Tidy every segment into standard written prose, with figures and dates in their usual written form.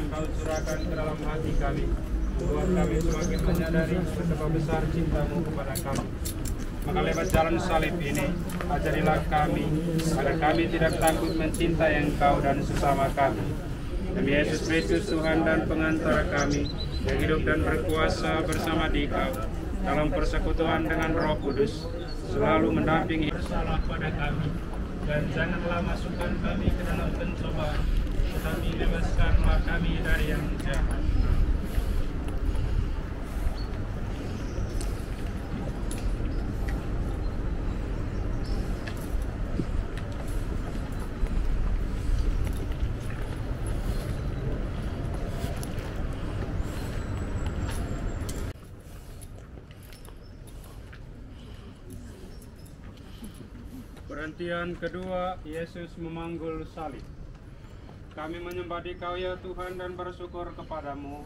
Kau curahkan ke dalam hati kami, membuat kami semakin menyadari betapa besar cinta-Mu kepada kami. Maka lewat jalan salib ini, ajarilah kami, agar kami tidak takut mencintai Engkau dan sesama kami. Demi Yesus Kristus, Tuhan dan pengantara kami, yang hidup dan berkuasa bersama Dikau, dalam persekutuan dengan Roh Kudus, selalu mendampingi salah pada kami, dan janganlah masukkan kami ke dalam pencobaan, tetapi bebaskanlah kami dari yang jahat. Perhentian kedua, Yesus memanggul salib. Kami menyembah Dikau ya Tuhan dan bersyukur kepadamu,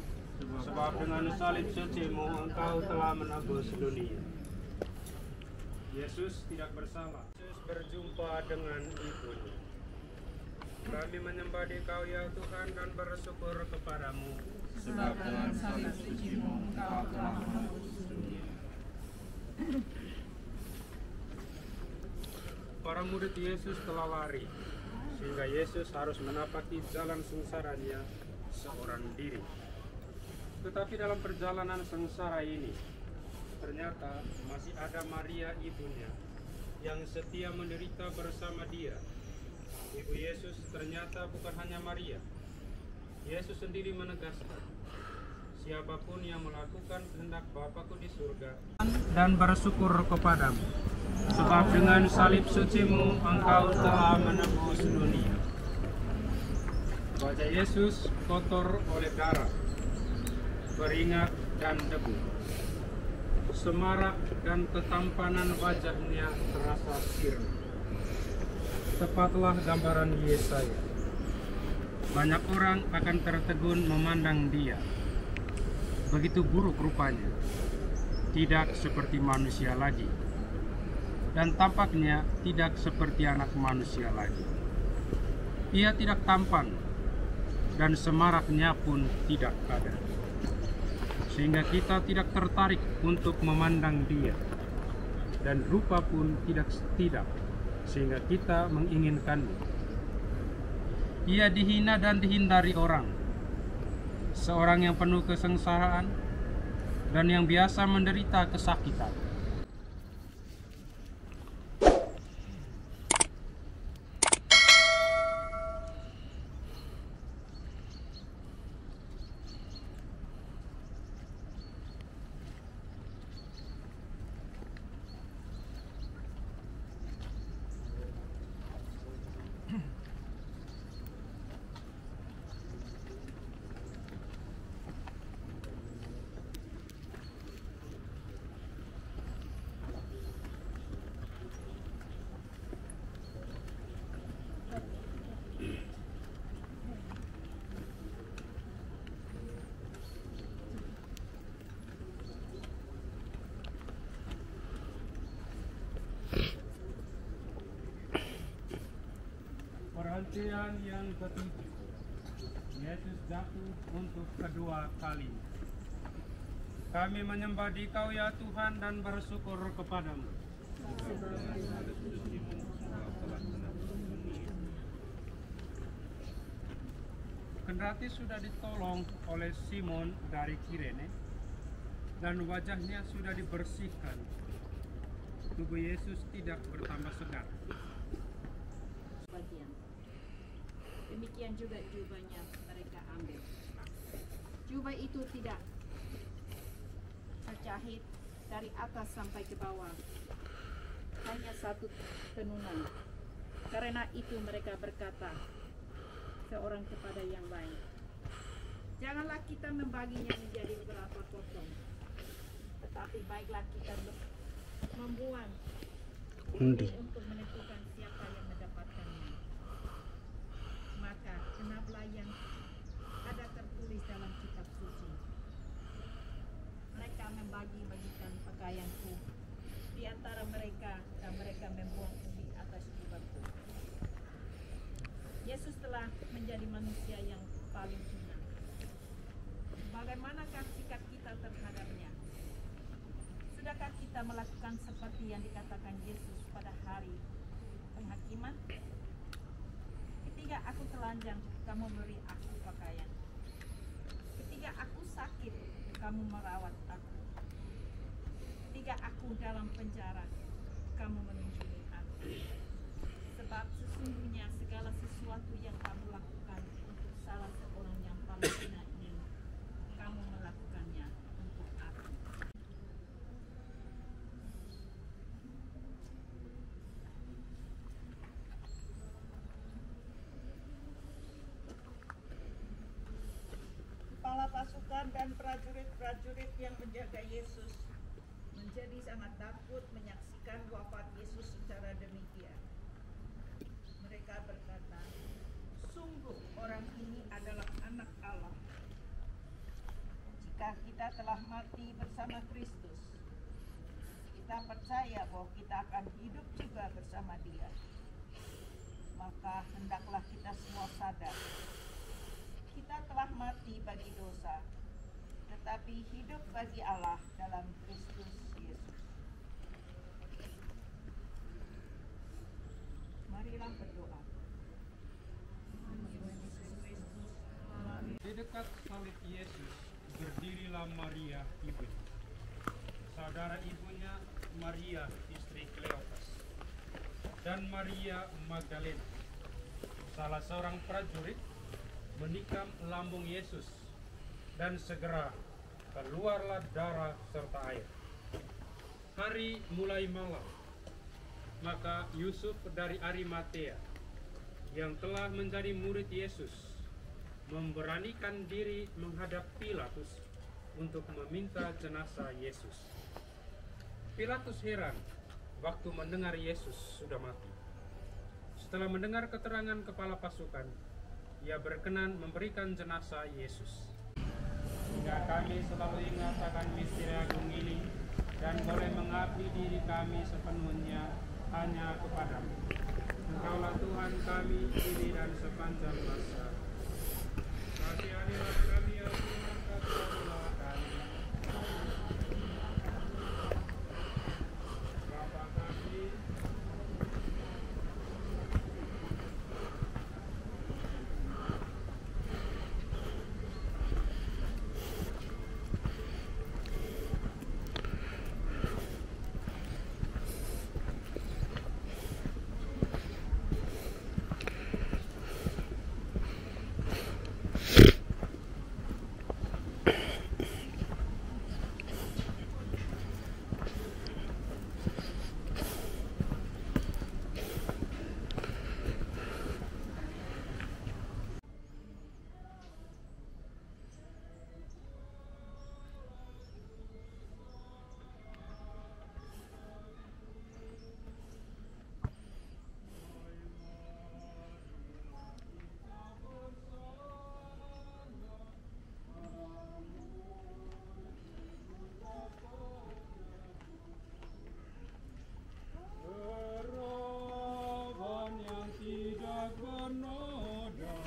sebab dengan salib suci-Mu Engkau telah menebus dunia. Yesus tidak bersalah. Yesus berjumpa dengan ibunya. Kami menyembah Dikau ya Tuhan dan bersyukur kepadamu, sebab dengan salib suci-Mu Engkau telah menebus dunia. Para murid Yesus telah lari, sehingga Yesus harus menapaki jalan sengsaranya seorang diri. Tetapi dalam perjalanan sengsara ini, ternyata masih ada Maria ibunya, yang setia menderita bersama dia. Ibu Yesus ternyata bukan hanya Maria. Yesus sendiri menegaskan, siapapun yang melakukan kehendak Bapa-Ku di surga dan bersyukur kepadamu, sebab dengan salib suci-Mu Engkau telah menebus dunia. Wajah Yesus kotor oleh darah, keringat dan debu. Semarak dan ketampanan wajahnya terasa sirna. Tepatlah gambaran Yesaya. Banyak orang akan tertegun memandang dia. Begitu buruk rupanya, tidak seperti manusia lagi, dan tampaknya tidak seperti anak manusia lagi. Ia tidak tampan, dan semaraknya pun tidak ada, sehingga kita tidak tertarik untuk memandang dia, dan rupa pun tidak, sehingga kita menginginkannya. Ia dihina dan dihindari orang, seorang yang penuh kesengsaraan dan yang biasa menderita kesakitan. Perhentian yang ketujuh, Yesus jatuh untuk kedua kalinya. Kami menyembah Dikau ya Tuhan dan bersyukur kepadamu. Kendati sudah ditolong oleh Simon dari Kirene dan wajahnya sudah dibersihkan, tubuh Yesus tidak bertambah segar. Demikian juga jubahnya mereka ambil. Jubah itu tidak terjahit dari atas sampai ke bawah, hanya satu tenungan. Karena itu mereka berkata seorang kepada yang lain, janganlah kita membaginya menjadi beberapa potong, tetapi baiklah kita membuang undi untuk menentukan siapa yang mendapatkannya. Maka genaplah yang ada tertulis dalam kitab suci. Mereka membagi-bagikan pakaianku di antara mereka, dan mereka membuang undi atas jubahku. Yesus telah menjadi manusia yang paling hina melakukan seperti yang dikatakan Yesus pada hari penghakiman? Ketika aku telanjang, kamu beri aku pakaian. Ketika aku sakit, kamu merawat aku. Ketika aku dalam penjara, kamu mengunjungi aku. Sebab sesungguhnya segala sesuatu yang kamu lakukan untuk salah seorang yang paling hina ini, kamu melakukannya untuk aku. Kepala pasukan dan prajurit-prajurit yang menjaga Yesus menjadi sangat takut menyaksikan wafat Yesus secara demikian. Mereka berkata, sungguh orang ini adalah anak Allah. Jika kita telah mati bersama Kristus, kita percaya bahwa kita akan hidup juga bersama Dia. Maka hendaklah kita semua sadar, kita telah mati bagi dosa, tetapi hidup bagi Allah dalam Kristus Yesus. Marilah berdoa. Di dekat salib Yesus berdirilah Maria ibunya. Saudara ibunya Maria istri Kleopas dan Maria Magdalena, salah seorang prajurit, menikam lambung Yesus, dan segera keluarlah darah serta air. Hari mulai malam, maka Yusuf dari Arimatea yang telah menjadi murid Yesus memberanikan diri menghadap Pilatus untuk meminta jenazah Yesus. Pilatus heran waktu mendengar Yesus sudah mati. Setelah mendengar keterangan kepala pasukan, ia berkenan memberikan jenazah Yesus. Hingga kami selalu ingat akan misteri agung ini dan boleh mengabdi diri kami sepenuhnya hanya kepadamu. Engkaulah Tuhan kami, kini dan sepanjang masa. Kasihanilah kami ya Tuhan, kasihilah kami. Bapa kami, harapan yang tidak bernoda,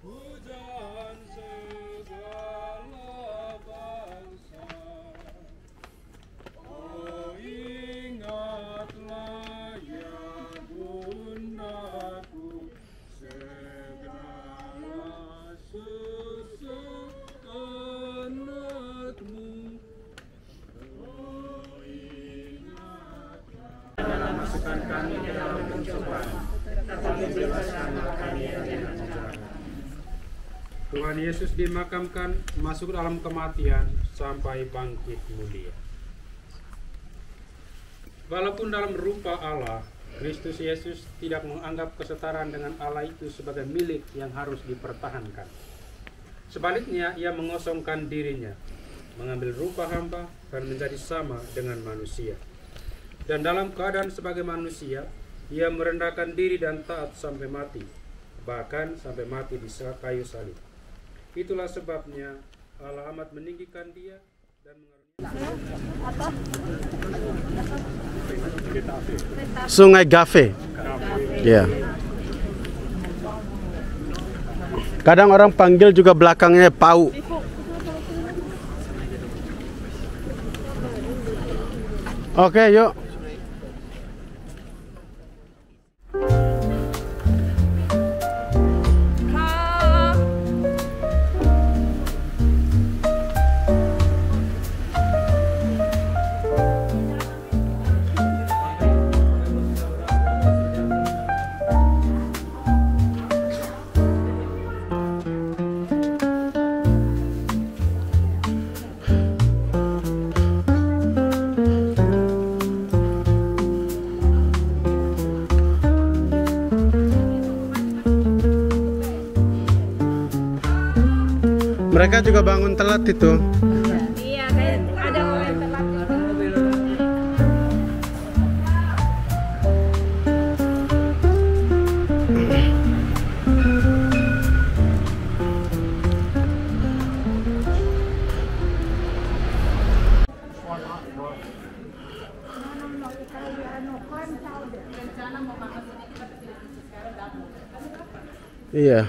hujan segala bangsa. Oh, ingatlah ya bundaku, segala susu anakmu. Oh, ingatlah. Jangan masukkan kami ke dalam pencobaan, tetapi bebaskanlah kami dari yang jahat. Tuhan Yesus dimakamkan, masuk dalam kematian sampai bangkit mulia. Walaupun dalam rupa Allah, Kristus Yesus tidak menganggap kesetaraan dengan Allah itu sebagai milik yang harus dipertahankan. Sebaliknya, ia mengosongkan dirinya, mengambil rupa hamba dan menjadi sama dengan manusia. Dan dalam keadaan sebagai manusia, ia merendahkan diri dan taat sampai mati, bahkan sampai mati di kayu salib. Itulah sebabnya Allah amat meninggikan dia dan Sungai Gave. Ya. Kadang orang panggil juga belakangnya Pau. Oke, yuk. Mereka juga bangun telat itu. Iya, kayak ada orang telat. Iya.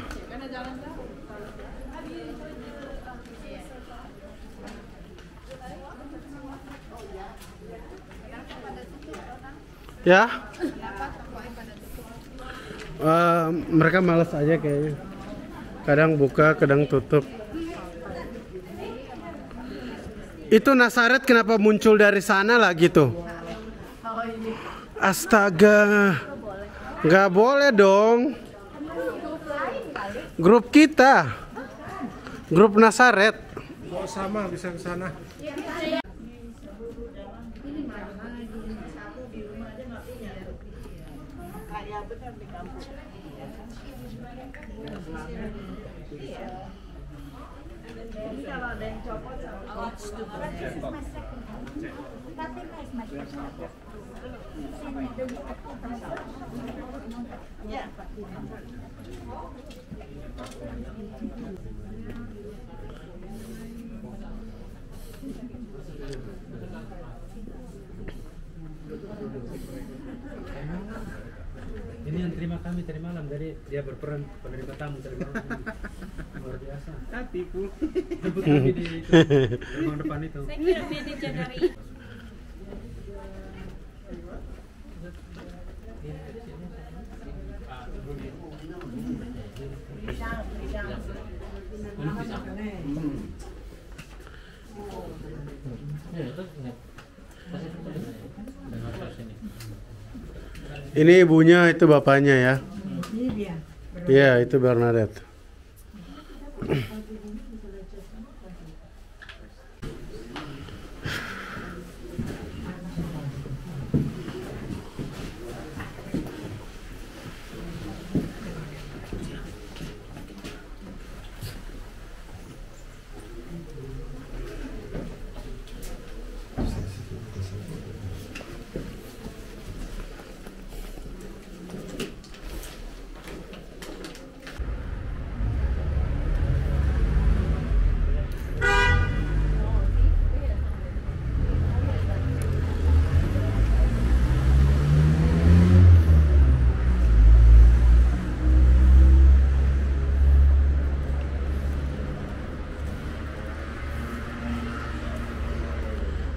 Ya? Mereka malas aja kayaknya. Kadang buka, kadang tutup. Itu Nazaret kenapa muncul dari sana lah gitu? Astaga. Nggak boleh dong. Grup kita. Grup Nazaret. Oh, sama bisa ke sana. Kaya benar di kampung. Jadi kalau ada yang copot, ya. Ini yang terima kami tadi malam, jadi dia berperan penerima tamu tadi malam. Luar biasa. Tipu. Jemput kami di ruang depan itu. Saya kira manajer dari Ini ibunya, itu bapaknya ya. Iya, itu Bernadette.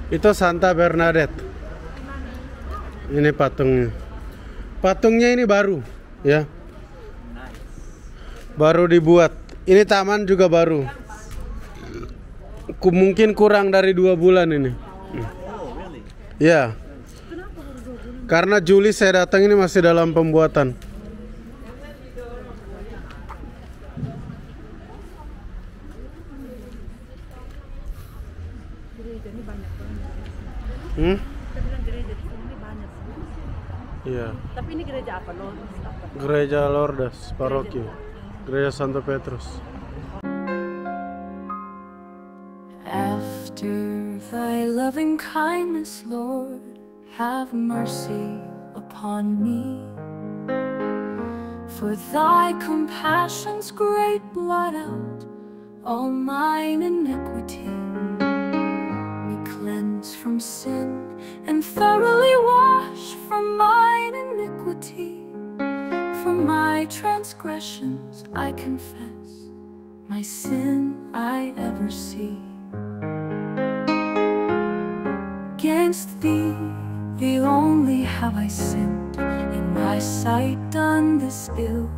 Itu Santa Bernadette. Ini patungnya. Patungnya ini baru, ya. Baru dibuat. Ini taman juga baru. Mungkin kurang dari 2 bulan ini. Ya. Karena Juli saya datang ini masih dalam pembuatan. gereja di sini banyak. Iya. Tapi ini gereja apa? Lourdes apa? Gereja Lourdes, paroki. Gereja Santo Petrus. After thy loving kindness, Lord, have mercy upon me. For thy compassions great blot out all mine iniquity. Me cleanse from sin and thoroughly wash from mine iniquity. For my transgressions I confess, my sin I ever see. Against thee Thee only have I sinned, in my sight done this ill,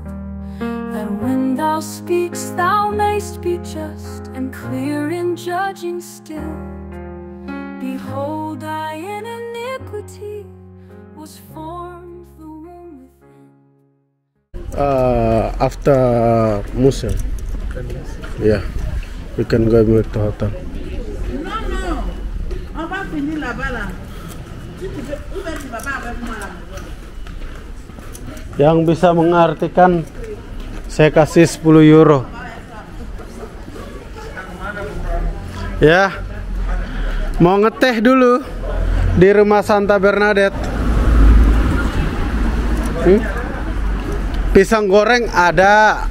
that when thou speakst, thou mayst be just and clear in judging still. Behold, I in iniquity was formed the womb within. After museum, yeah, we can go back to hotel. No. On va finir là-bas là. Yang bisa mengartikan saya kasih 10 euro. Ya. Mau ngeteh dulu di rumah Santa Bernadette. Pisang goreng ada.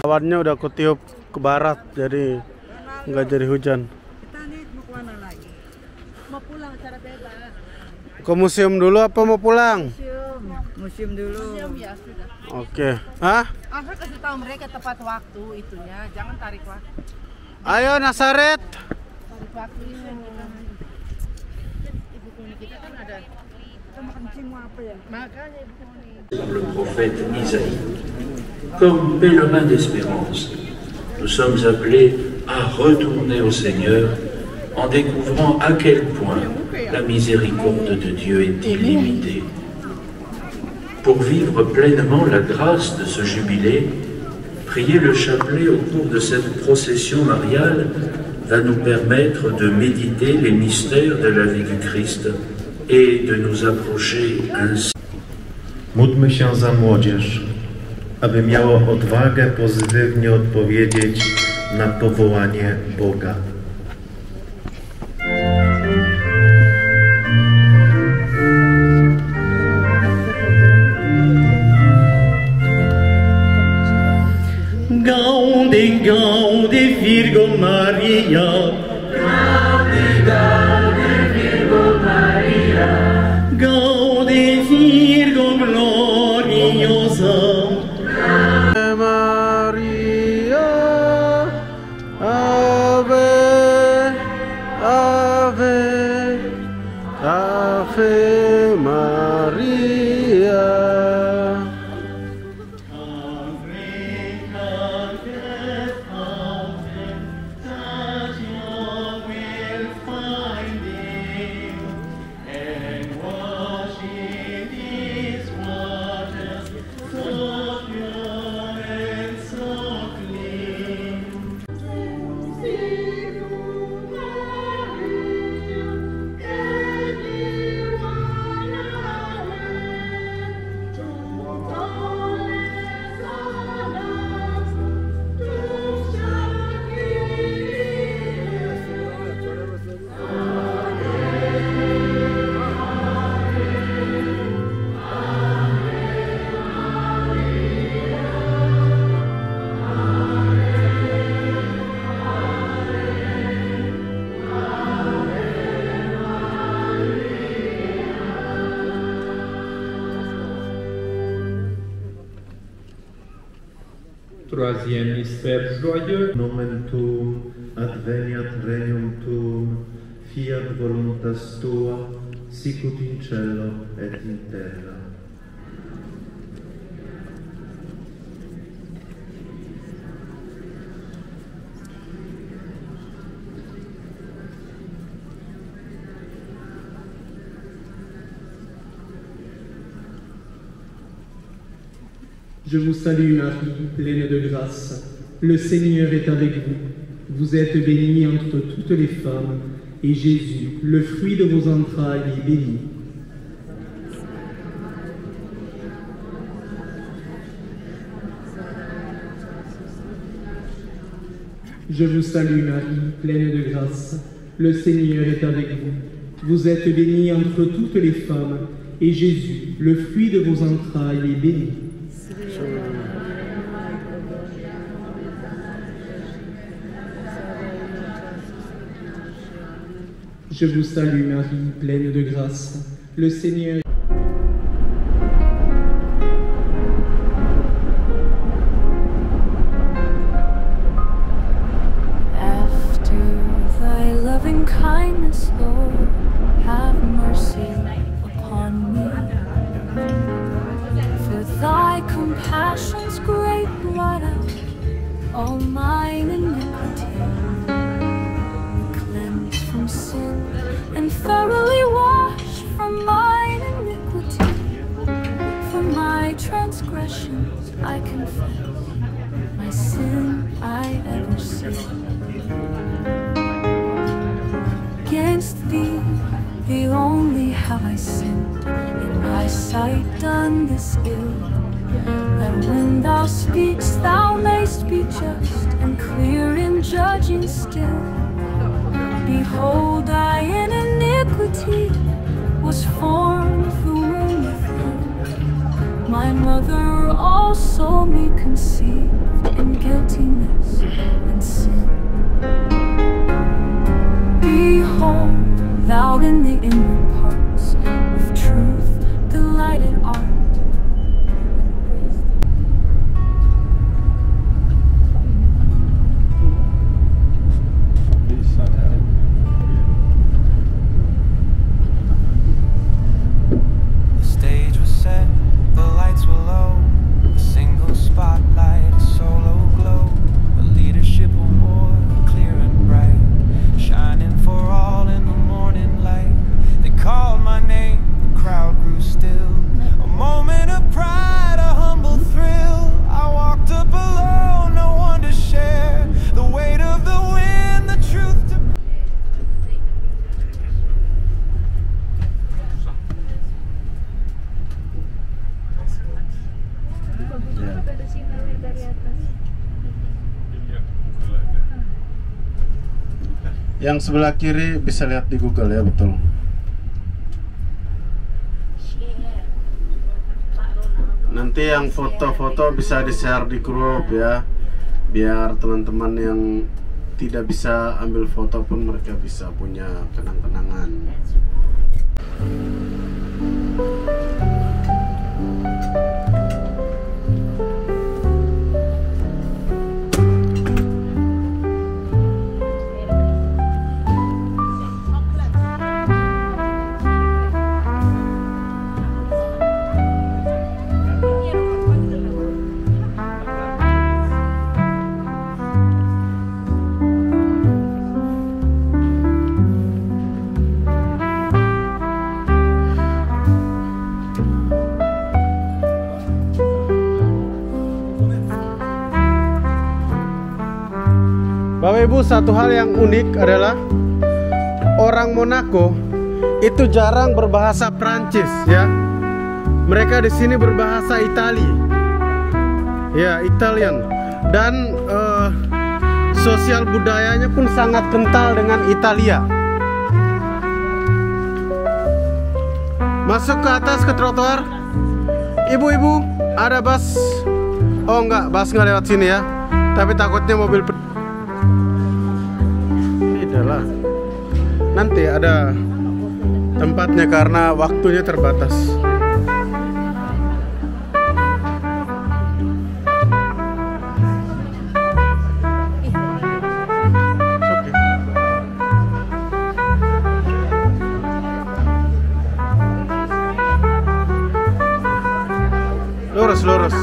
Awannya udah kutiup ke barat, jadi nggak jadi hujan. Kita nih mau kemana lagi? Mau pulang cara bebas. Ke museum dulu apa mau pulang? Museum dulu. Museum ya sudah. Oke. Hah? Harus kasih tahu mereka tepat waktu itunya, jangan tarik waktu. Ayo Nasaret. Tarik waktu ini. Ibu Kuni kita kan ada. Kita makan cingmu apa ya? Makanya Ibu Kuni. Le prophète Isaïe. Comme pèlerins d'espérance, nous sommes appelés à retourner au Seigneur en découvrant à quel point la miséricorde de Dieu est illimitée. Pour vivre pleinement la grâce de ce jubilé, prier le chapelet au cours de cette procession mariale va nous permettre de méditer les mystères de la vie du Christ et de nous approcher ainsi. Módlmy się za młodzież, aby miała odwagę pozytywnie odpowiedzieć na powołanie Boga. Gaude, gaude, Virgo Maria. Gaude, gaude, Virgo Maria. Gaude, Virgo gloriosa. Maria, Ave, Ave, Ave Maria. Troisième mystère joyeux. Nomen tuum, adveniat regnum tuum, fiat voluntas tua, sicut in cielo et in terra. Je vous salue Marie, pleine de grâce. Le Seigneur est avec vous. Vous êtes bénie entre toutes les femmes, et Jésus, le fruit de vos entrailles, est béni. Je vous salue Marie, pleine de grâce. Le Seigneur est avec vous. Vous êtes bénie entre toutes les femmes, et Jésus, le fruit de vos entrailles, est béni. Je vous salue Marie, pleine de grâce. Le Seigneur kindness, Lord, have mercy upon me. For thy compassion's great blot out all mine iniquity. Cleanse from sin and thoroughly wash from mine iniquity. For my transgressions I confess, my sin I ever sin. Against thee, thee only have I sinned, in my sight done this ill, that when thou speakst, thou mayst be just and clear in judging still. Behold, I in iniquity was formed through womb within. My mother also me conceived in guiltiness and sin. Behold, thou in the inward parts with truth delighted art. The stage was set, the lights were low, a single spotlight, a solo glow, a leadership award, clear and bright, shining for all in the morning light. They called my name, the crowd grew still. A moment of pride, a humble thrill. I walked up alone, no one to share the weight of the wind, the truth to Yang sebelah kiri bisa lihat di Google ya, betul. Nanti yang foto-foto bisa di-share di grup ya, biar teman-teman yang tidak bisa ambil foto pun mereka bisa punya kenang-kenangan. Bapak Ibu, satu hal yang unik adalah orang Monaco itu jarang berbahasa Prancis ya. Mereka di sini berbahasa Itali. Ya, Italian. Dan sosial budayanya pun sangat kental dengan Italia. Masuk ke atas ke trotoar. Ibu-ibu, ada bus. Oh enggak, bus nggak lewat sini ya. Tapi takutnya mobil lah. Nanti ada tempatnya karena waktunya terbatas. Lurus.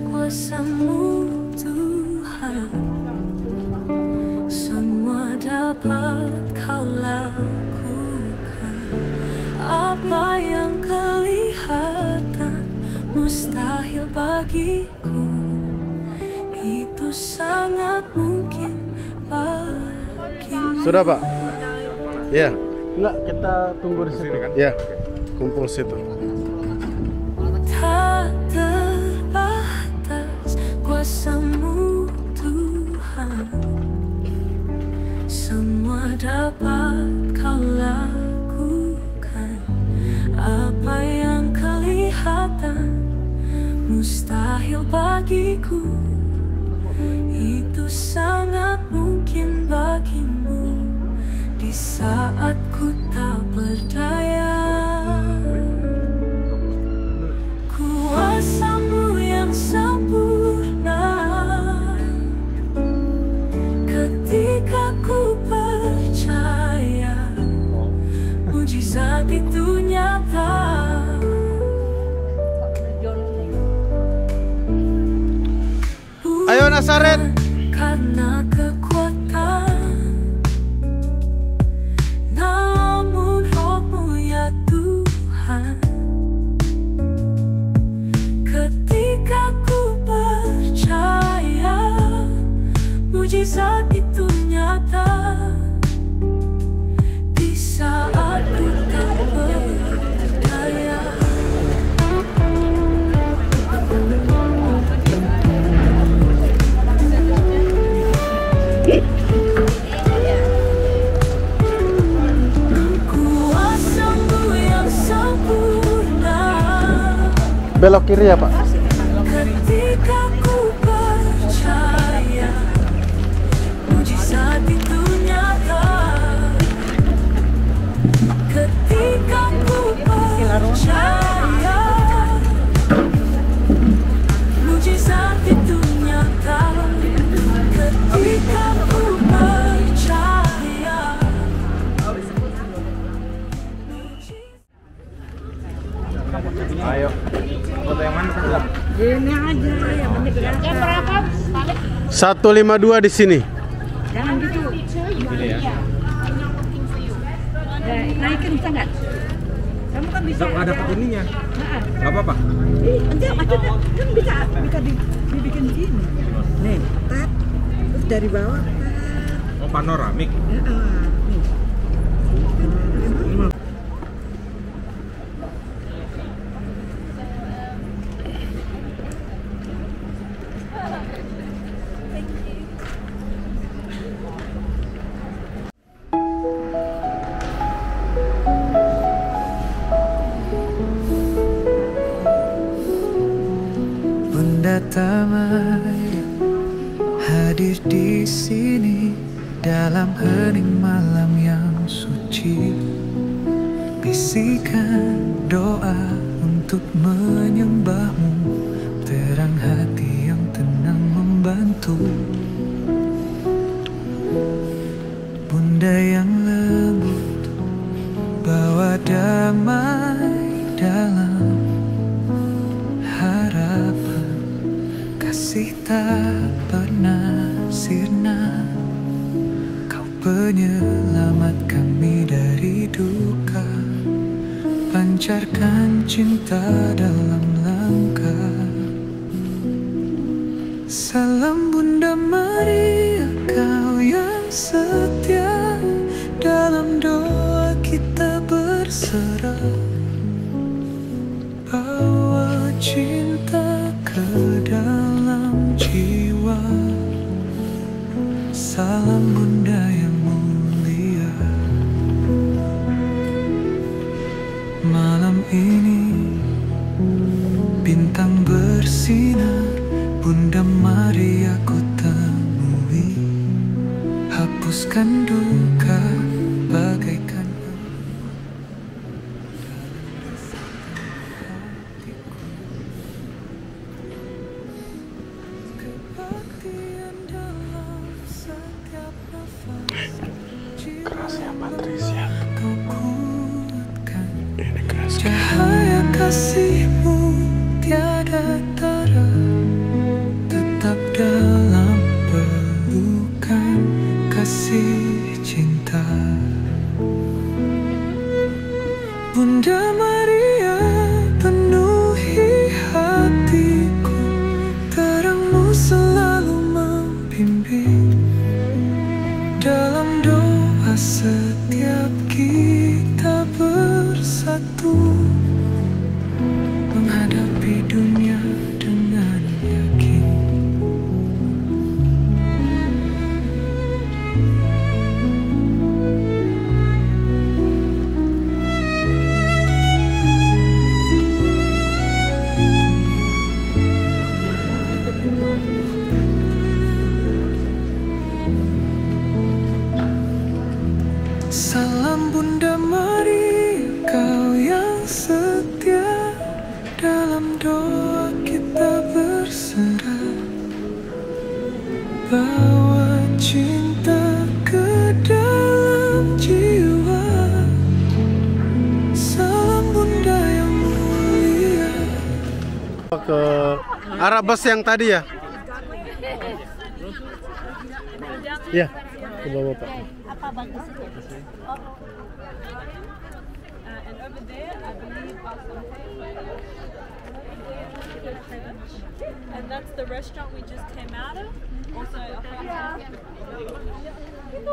Kuasamu Tuhan, semua dapat kau lakukan. Apa yang kelihatan mustahil bagiku, itu sangat mungkin bagimu. Sudah, Pak? Ya. Enggak, kita tunggu di sini kan? Ya. Kumpul situ. Tak terbatas kuasa-Mu Tuhan, semua dapat Kau lakukan. Apa yang kelihatan mustahil bagiku, itu sangat mungkin bagimu. Di saat ku tak berdaya, kuasa-Mu yang sempurna. Ketika ku percaya, mujizat itu nyata. Ayo Nazaret. Karena kekuatan, namun Roh-Mu ya Tuhan. Ketika ku percaya, mujizat itu nyata. Di saat ku tak berdaya, kuasa-Mu yang sempurna. Belok kiri ya, Pak. Ketika ku percaya, mujizat itu nyata. Ketika ku percaya, mujizat itu nyata. Ketika ku percaya. Ayo. Foto yang mana? Ini aja yang penting yang berapa? 152 di sini. Jangan gitu. Naikin bisa nggak? Kamu kan bisa. Nggak dapat ininya. Nggak apa-apa. Nanti maksudnya kan bisa dibikin gini. Nih, tap. Terus dari bawah. Oh, panoramik. Nih. Bunda Tamaya hadir di sini dalam hening malam yang suci. Bisikan doa untuk menyembah-Mu, terang hati yang tenang membantu. Bunda yang lembut, bawa damai dalam harapan. Kasih tak pernah sirna, Kau penyelamat kami dari duka. Pancarkan cinta dalam langkah. Salam Bunda Maria, Kau yang setia, dalam doa kita berserah. Bawa cinta ke dalam jiwa. Salam Bunda yang mulia. Malam ini bintang bersinar, Bunda Maria ku temui. Hapuskan duka bagaikan Kerasnya baterai siap. Ini keras. Cahaya kasih-Mu tiada tara, tetap dalam pelukan kasih cinta. Bunda setiap kita bersatu menghadapi dunia dengan yakin. Salam Bunda Maria, kau yang setia, dalam doa kita berserah, bawa cinta ke dalam jiwa. Salam Bunda yang mulia. Ke arah bus yang tadi ya? Iya, ke bawah Pak. Apa bagus itu? And over there, I believe and that's the restaurant we just came out of. Also,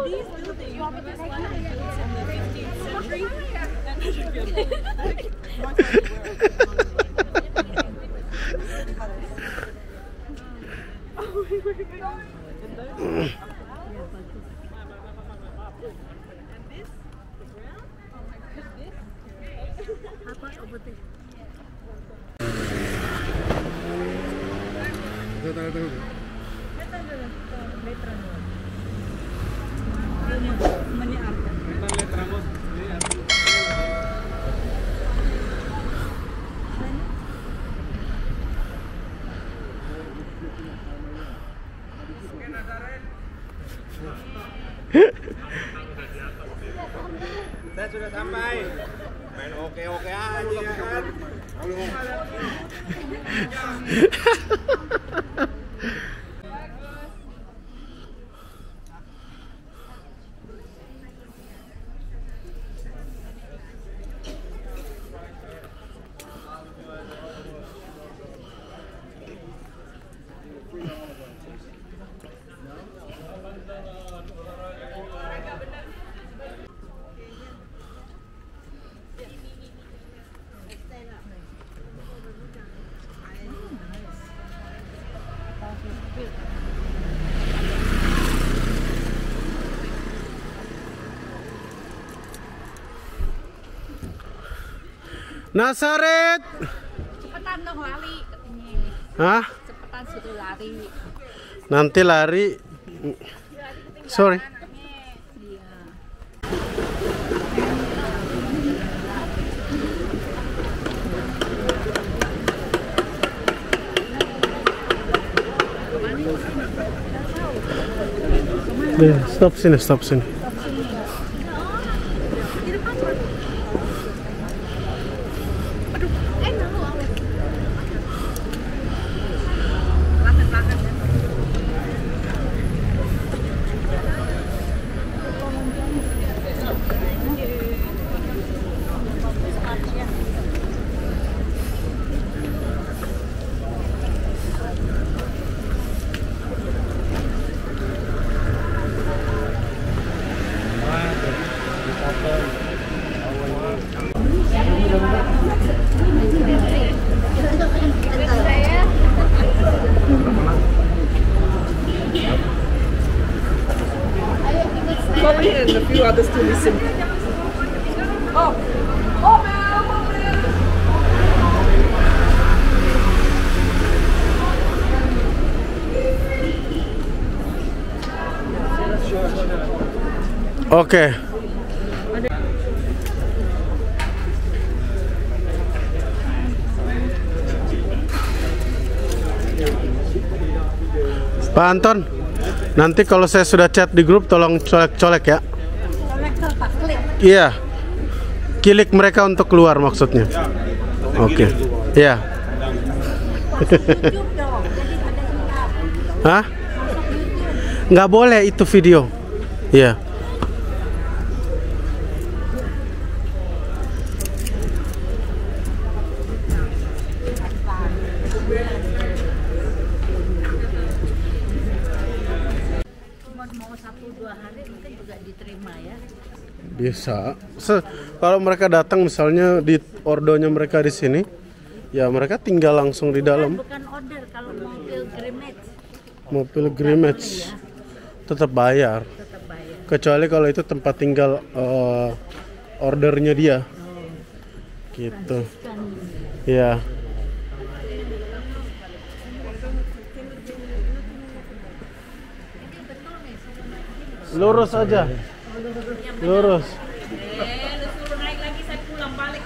these buildings were most likely built in the 15th century. Saya sudah sampai. Main oke-oke aja ya kan. Nazaret. Cepetan dong lari katanya. Hah? Cepetan suruh lari. Nanti lari. Sorry. Stop sini, stop sini. Probably and a few others to listen. Oh, oh man, oh man. Oke. Pak Anton, nanti kalau saya sudah chat di grup tolong colek-colek ya. Iya. Kilik mereka untuk keluar maksudnya. Oke. Iya. Hah? Nggak boleh itu video. Iya. Mau 1, 2 2 hari mungkin juga diterima ya. Bisa. Kalau mereka datang misalnya di ordonya mereka di sini, ya mereka tinggal langsung di dalam. Bukan order, kalau mau pilgrimage. Mau pilgrimage tetap bayar. Kecuali kalau itu tempat tinggal ordernya dia. Gitu. Ya. Lurus aja. Lurus. Lu suruh naik lagi, saya pulang balik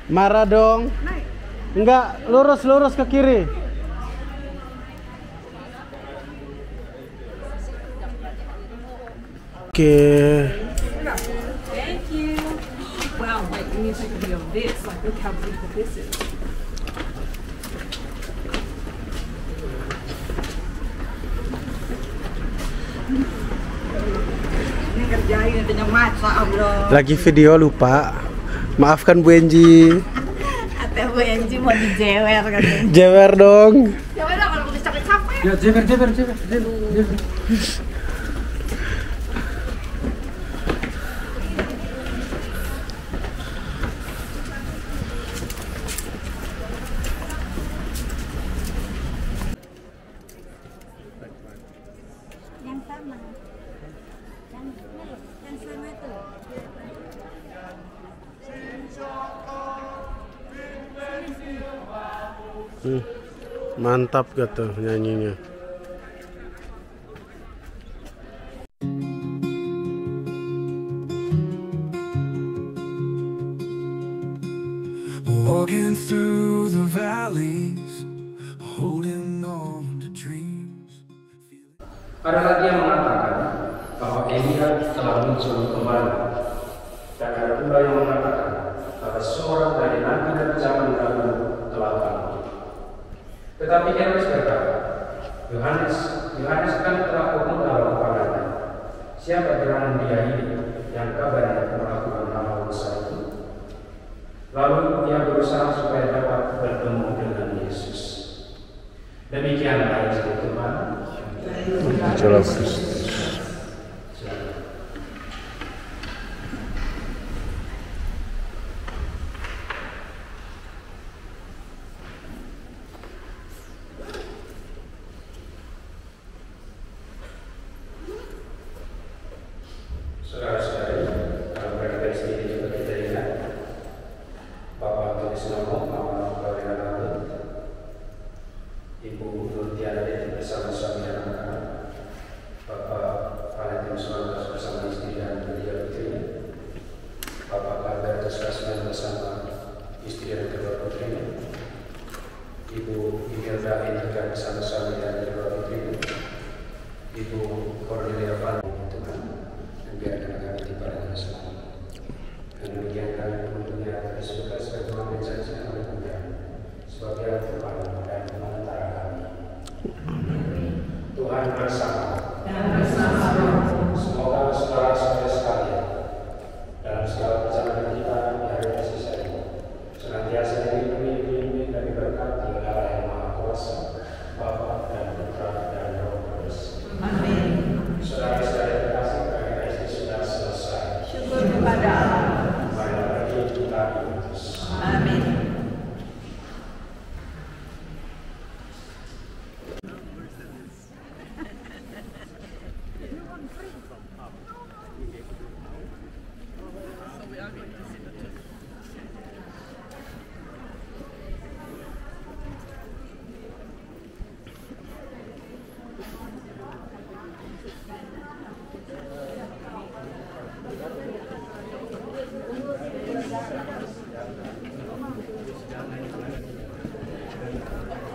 Marah dong. Enggak, lurus ke kiri. Oke. Thank you. Wow, like we need to take a video of this. Like, look how beautiful this is. Ini kerjain intinya maca Allah. Lagi video lupa. Maafkan Bu Enji. Atau Bu Enji mau dijewer katanya. Jewer dong. Jewer dong kalau udah capek-capek. Ya, jewer. Yang sama. Yang sama tuh. Mantap gitu nyanyinya. Walking through the valleys, holding on to dreams. Ada lagi yang mengatakan bahwa Elia telah muncul kembali, dan ada pula yang mengatakan bahwa seorang dari nabi dari zaman dahulu telah bangkit. Tetapi Herodes berkata, Yohanes kan telah pemuda kepadanya. Siapa gerangan dia ini yang kabarnya melakukan hal besar itu? Lalu ia berusaha supaya dapat bertemu dengan Yesus. Demikianlah Injil Tuhan. Jelas. Saudara-saudari, dalam referensi ini juga kita ingat Bapak tulis nama pegawai lalu, Ibu Nurtiana bersama suami dan anak-anak, Bapak Valentinus Mantas bersama istri dan 3 putrinya, Bapak Albertus Kasman bersama istri dan 2 putrinya, Ibu Imelda Indra bersama suami dan 2 putrinya, Ibu Cornelia Van Tuhan, dan biarkan kami dipakai semua. Dan demikian kami mempunyai atas suka sebagai menjanjikan oleh Tuhan sebagai Tuhan dan pengantara kami. Tuhan bersama. Semoga saudara-saudara sekalian dalam segala perjalanan kita di hari kasih sayang senantiasa dilindungi dan diberkati oleh Allah yang Maha Kuasa, Bapa dan Putra dan Roh Kudus. Amin. Saudara-saudara terkasih, kami sudah selesai. Syukur kepada Allah. Marilah pergi kita diutus. Amin.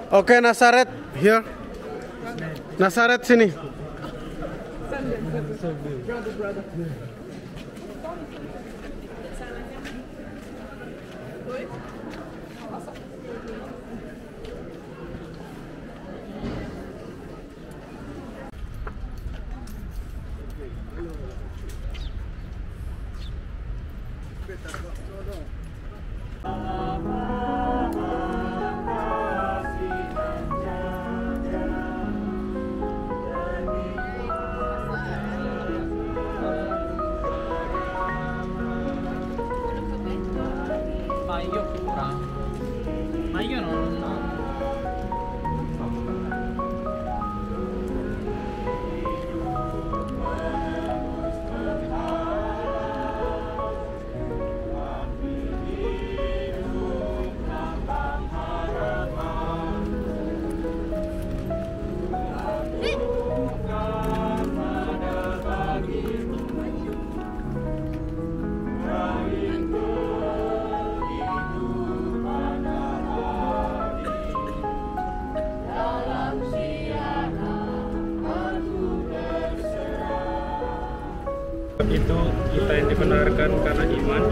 Oke, Nazaret here. Nazaret sini. Brother. Itu kita yang dibenarkan karena iman,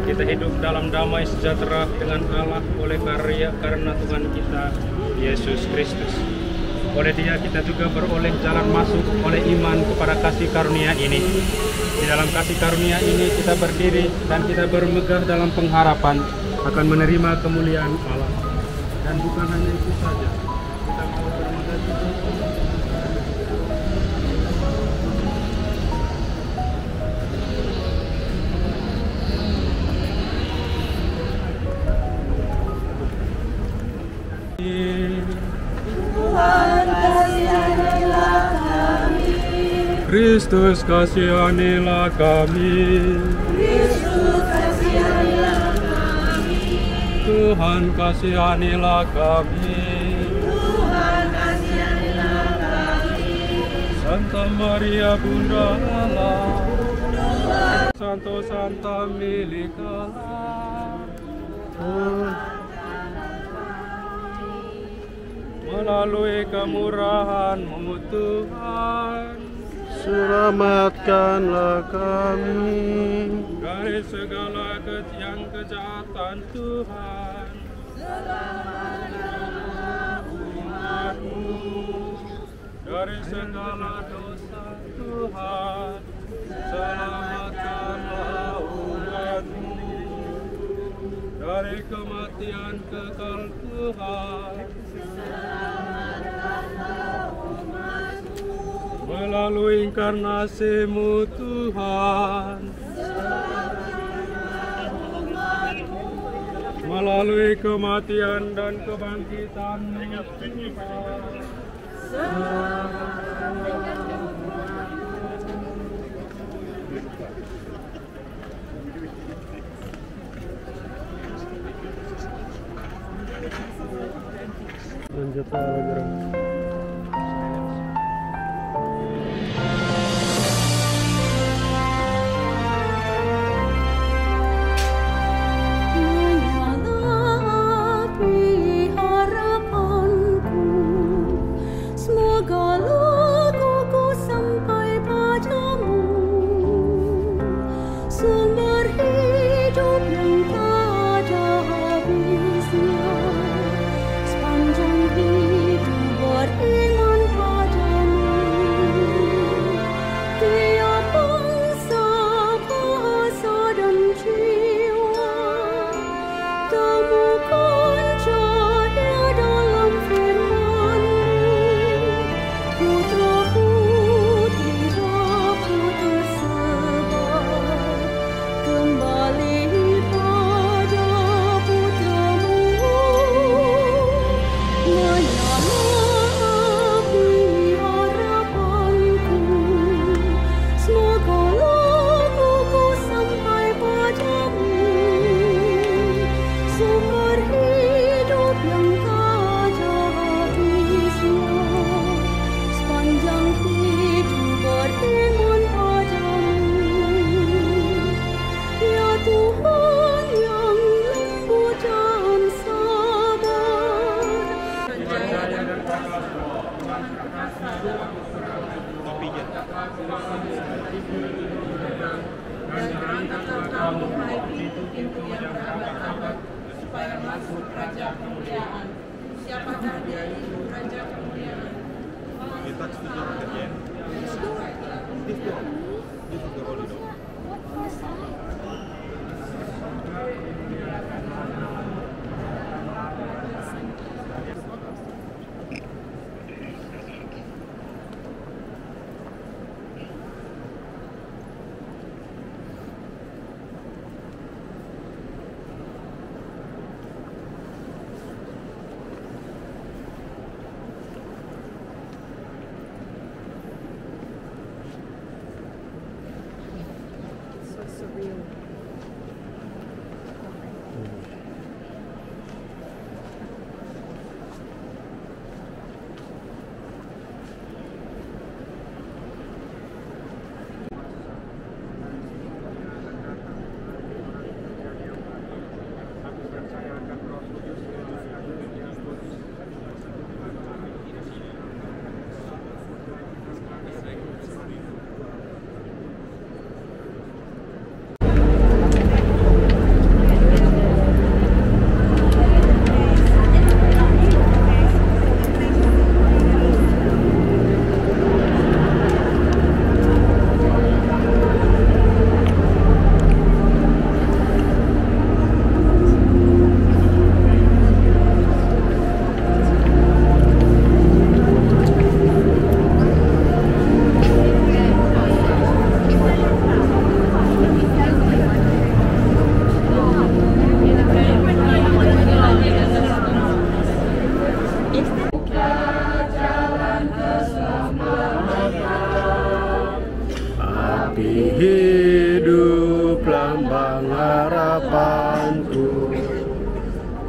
kita hidup dalam damai sejahtera dengan Allah oleh karena Tuhan kita Yesus Kristus. Oleh Dia kita juga beroleh jalan masuk oleh iman kepada kasih karunia ini. Di dalam kasih karunia ini kita berdiri dan kita bermegah dalam pengharapan akan menerima kemuliaan Allah. Dan bukan hanya itu saja, kita mau bermegah juga. Tuhan kasihanilah kami. Kristus kasihanilah kami. Kristus kasihanilah kami. Tuhan kasihanilah kami. Tuhan kasihanilah kami. Santa Maria Bunda Allah, Santo Santa milik Allah, melalui kemurahan-Mu Tuhan, selamatkanlah kami dari segala kejahatan Tuhan. Selamatkanlah umat-Mu dari segala dosa Tuhan. Selamatkanlah umat-Mu dari kematian kekal Tuhan. Melalui inkarnasi-Mu Tuhan, melalui kematian dan kebangkitan-Mu Tuhan. Lanjut lagi.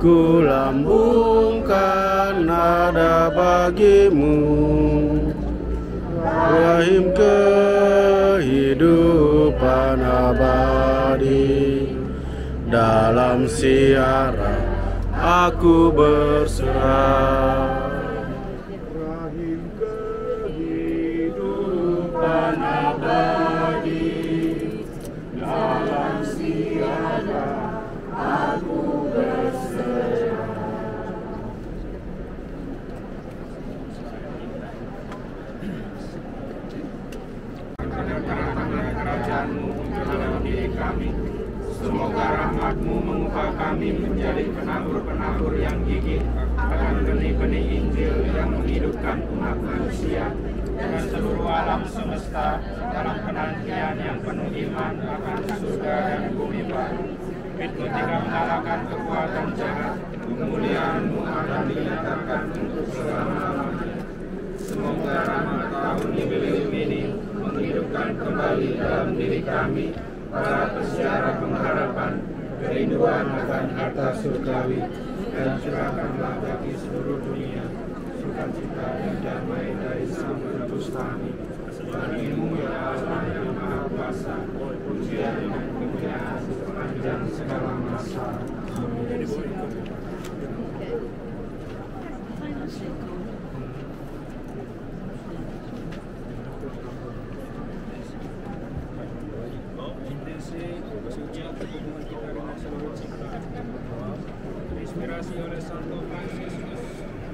ku lambungkan nada bagimu, rahim kehidupan abadi. Dalam siaran aku berserah. Rahim kehidupan abadi, dalam siaran aku berserah. Kerajaanmu dalam diri kami. Semoga rahmat-Mu mengubah kami menjadi penabur-penabur yang gigih akan benih-benih Injil yang menghidupkan umat manusia dan seluruh alam semesta dalam penantian yang penuh iman akan surga dan bumi baru. Itu tidak mengalahkan kekuatan jahat, kemuliaan-Mu akan dinyatakan untuk selama-lamanya. Semoga rahmat tahun jubileum ini menghidupkan kembali dalam diri kami para pesiara pengharapan, kerinduan akan harta surgawi, dan curahkanlah bagi seluruh dunia sukacita dan damai dari Sang Penebus-Kami. Bagi-Mu ya Allah yang Maha Kuasa, pujian dan kemuliaan sepanjang segala masa. Inspirasi oleh Santo Fransiskus,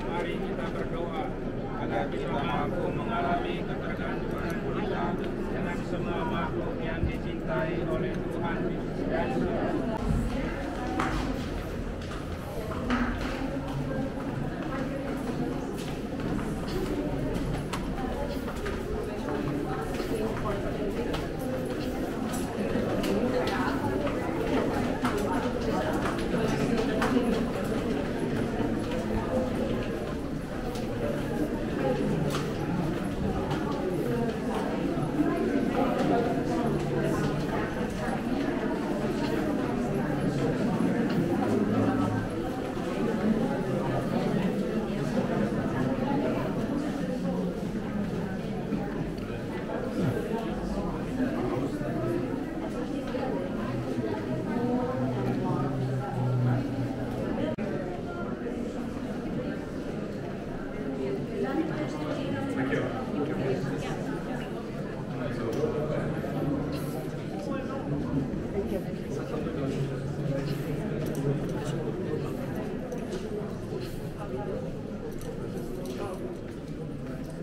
mari kita berdoa agar kita mampu mengalami ketergantungan kita dengan semua makhluk yang dicintai oleh Tuhan dan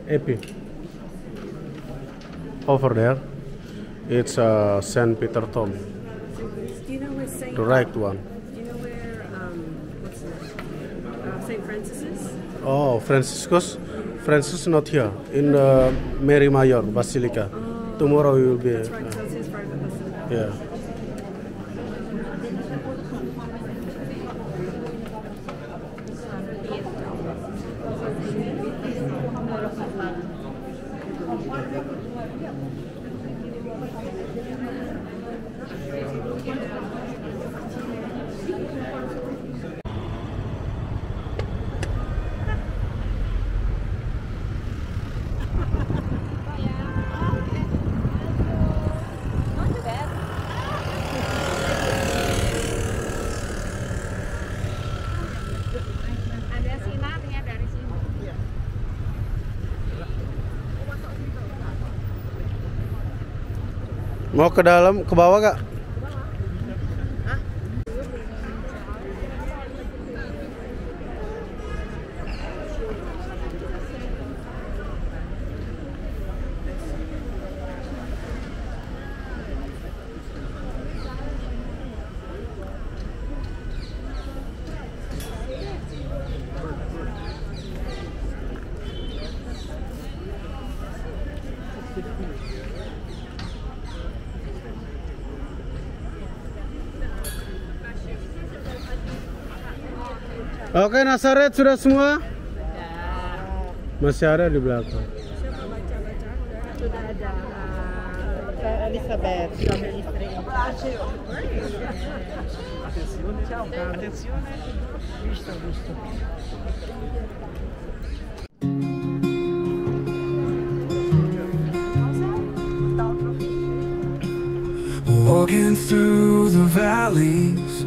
Epi. Over there, it's Saint Peter Tomb, Do you know where Saint? the right one. Do you know where what's the name? Saint Francis is? Oh, Franciscus. Francis not here in Mary Mayor Basilica. Tomorrow we will be. That's right. That's his private basilica. Yeah. Ada sinarnya dari sini. Mau ke dalam, ke bawah Kak? Oke, Nazaret sudah semua? Masih ada di belakang. Sudah ada Elisabeth, siamo istri. Attenzione. Visto. Walking through the valleys,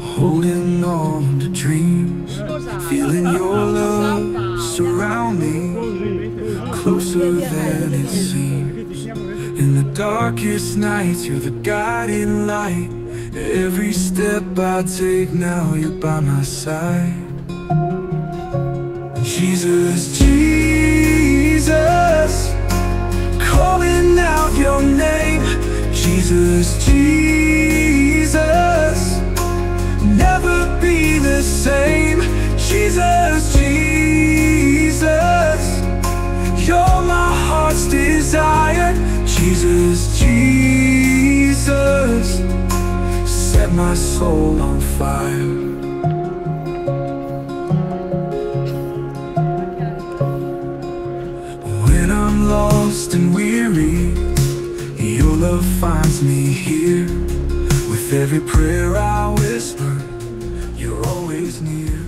holding on to dreams, feeling your love surround me, closer than it seems. In the darkest nights, you're the guiding light. Every step I take now, you're by my side. Jesus, Jesus, calling out your name. Jesus, Jesus, never be the same. Jesus, Jesus, you're my heart's desire. Jesus, Jesus, set my soul on fire. When I'm lost and weary, your love finds me here. With every prayer I whisper, you're always near.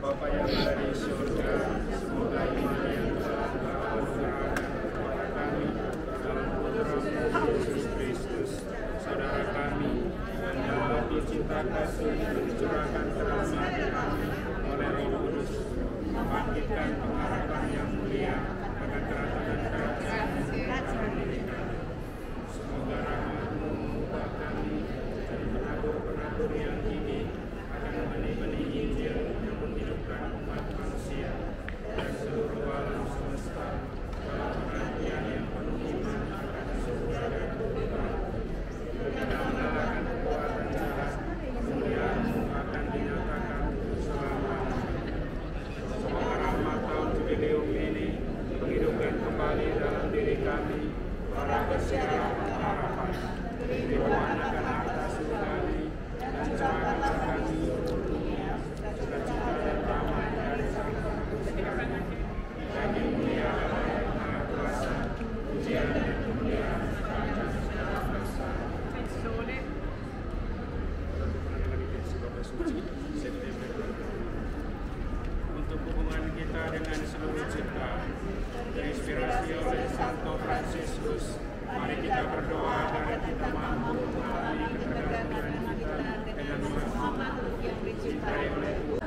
Bapa yang ada di surga, semoga iman yang telah kepada kami dalam putra Yesus Kristus, saudara kami, dan dalam cinta kasih dicurahkan ke dalam hati kami oleh Roh Kudus, membangkitkan pengharapan yang mulia akan kerajaan dalam diri kami. Semoga rahmat-Mu mengubah kami dari penabur-penabur yang gigih akan benih-benih Injil yang menghidupkan umat manusia dan seluruh alam semesta dalam penantian yang penuh iman akan surga dan kehidupan. Kita menyalakan kekuatan jahat, kemuliaan-Mu akan dinyatakan selama-lamanya. Semoga rahmat tahun jubileum ini menghidupkan kembali dalam diri kami para segala pengharapan, kerinduan akan harta surgawi, dan curahkan kami untuk dunia, sukacita dan damai dari Sang Pencipta. Dan dimuliakan oleh Yang Maha Kuasa, pujian dan kemuliaan sepanjang segala masa. Untuk hubungan kita dengan seluruh ciptaan, terinspirasi oleh Santo Fransiskus, mari kita berdoa agar kita mampu melalui ketergantungan kita dengan makhluk yang dicintai oleh Tuhan.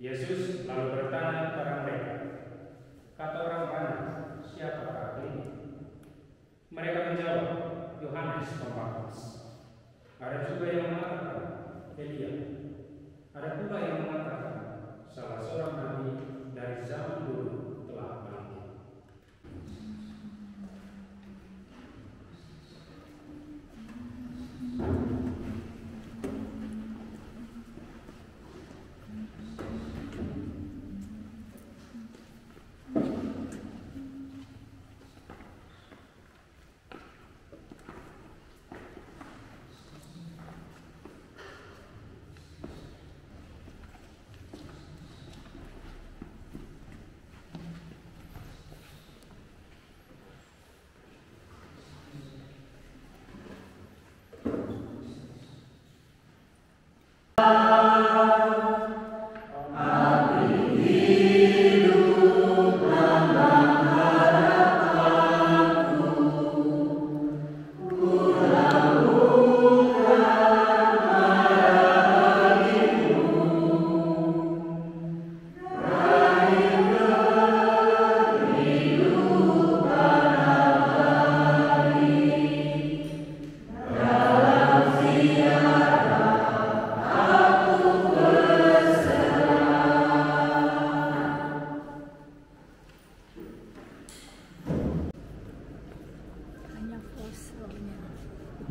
Yesus lalu bertanya kepada mereka, "Kata orang banyak, siapakah ini?" Mereka menjawab, "Yohanes Pembaptis." Ada juga yang mengatakan Elia. Ada pula yang mengatakan salah seorang nabi dari zaman dulu telah bangkit.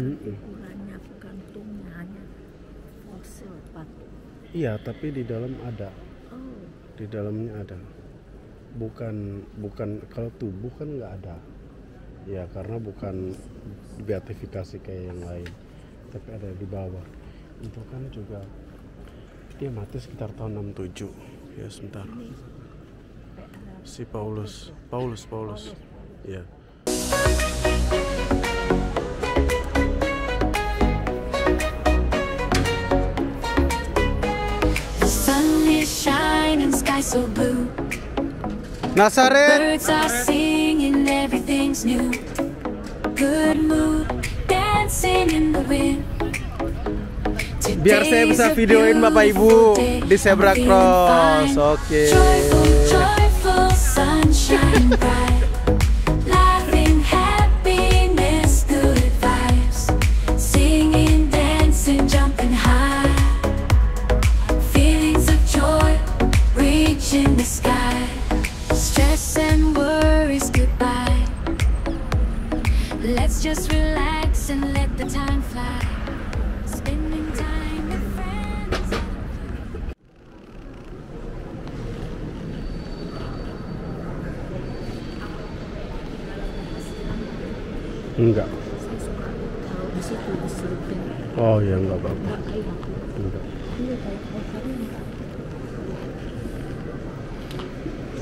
Ukurannya kantungnya hanya fosil batu. Iya, tapi di dalam ada. Oh. Di dalamnya ada. Bukan kalau tubuh kan nggak ada. Ya karena bukan beatifikasi kayak yang lain. Tapi ada di bawah. Itu kan juga dia mati sekitar tahun 67. Ya sebentar. Si Paulus. Ya. So blue. Nazaret. Birds are singing, everything's new. Good mood, dancing in the wind. Biar saya bisa videoin Bapak Ibu di Zebra Cross. Oke. Joyful sunshine bright. Laughing, happiness, good vibes. Singing, dancing, jumping high. Feelings of joy in the sky, stress and worries goodbye. Let's just relax and let the time fly. Spending time with friends. Enggak. Saya suka kalau di situ diselipin. Oh ya enggak apa-apa. Enggak.